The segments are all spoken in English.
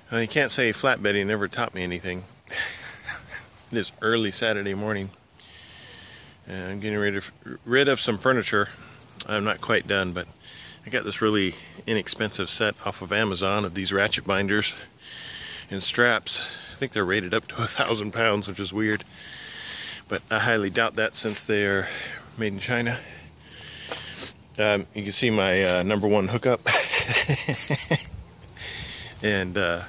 Well, you can't say flatbedding never taught me anything. It is early Saturday morning, and I'm getting rid of some furniture. I'm not quite done, but I got this really inexpensive set off of Amazon of these ratchet binders and straps. I think they're rated up to 1,000 pounds, which is weird, but I highly doubt that since they are made in China. You can see my #1 hookup. And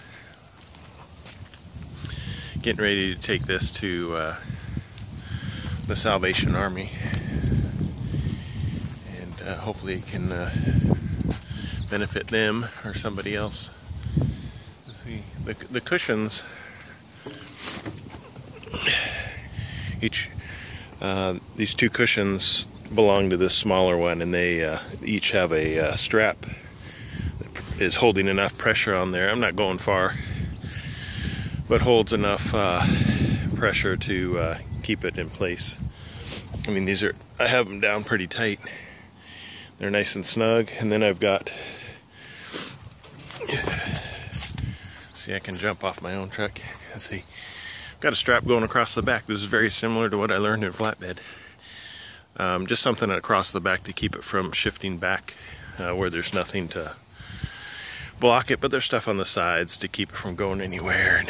getting ready to take this to the Salvation Army, and hopefully it can benefit them or somebody else. Let's see, the cushions, these two cushions belong to this smaller one, and they each have a strap that is holding enough pressure on there. I'm not going far, but holds enough pressure to keep it in place. I mean, I have them down pretty tight. They're nice and snug. And then I've got, see, I can jump off my own truck. Let's see, I've got a strap going across the back. This is very similar to what I learned in flatbed. Just something across the back to keep it from shifting back where there's nothing to block it, but there's stuff on the sides to keep it from going anywhere,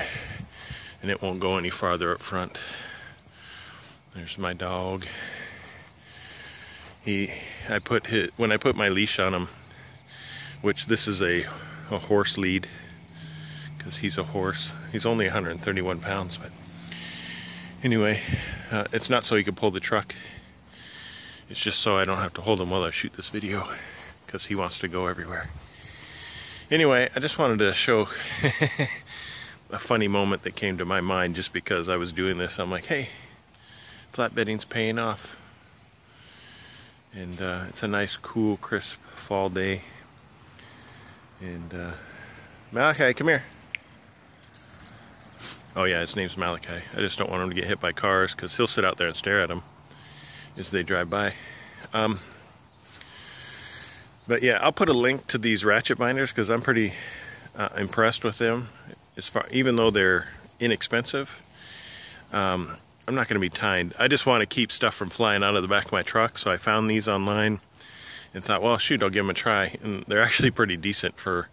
and it won't go any farther up front. There's my dog. When I put my leash on him, which this is a horse lead, because he's a horse. He's only 131 pounds, but anyway, it's not so he can pull the truck. It's just so I don't have to hold him while I shoot this video, because he wants to go everywhere. Anyway, I just wanted to show a funny moment that came to my mind just because I was doing this. I'm like, hey, flatbedding's paying off. And it's a nice, cool, crisp fall day. And Malachi, come here. Oh yeah, his name's Malachi. I just don't want him to get hit by cars, because he'll sit out there and stare at them as they drive by. But yeah, I'll put a link to these ratchet binders because I'm pretty impressed with them. Even though they're inexpensive, I'm not going to be tied. I just want to keep stuff from flying out of the back of my truck, so I found these online and thought, well, shoot, I'll give them a try. And they're actually pretty decent for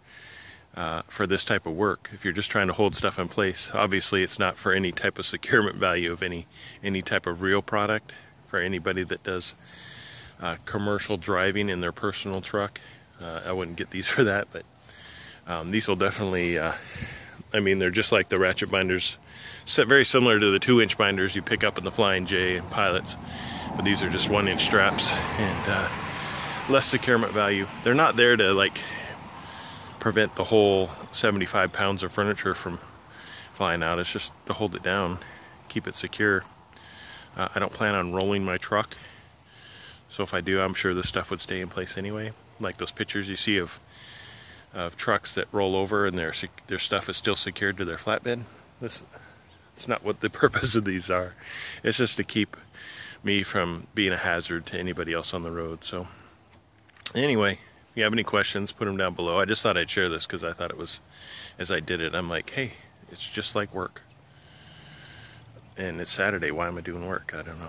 this type of work. If you're just trying to hold stuff in place, obviously it's not for any type of securement value of any type of real product for anybody that does commercial driving in their personal truck. I wouldn't get these for that, but these will definitely, I mean, they're just like the ratchet binders, very similar to the 2-inch binders you pick up in the Flying J and Pilots, but these are just 1-inch straps and less securement value. They're not there to like prevent the whole 75 pounds of furniture from flying out. It's just to hold it down, keep it secure. I don't plan on rolling my truck, so if I do, I'm sure this stuff would stay in place anyway. Like those pictures you see of trucks that roll over and their stuff is still secured to their flatbed. It's not what the purpose of these are. It's just to keep me from being a hazard to anybody else on the road. So anyway, if you have any questions, put them down below. I just thought I'd share this because I thought it was, as I did it, I'm like, hey, it's just like work. And it's Saturday, why am I doing work? I don't know.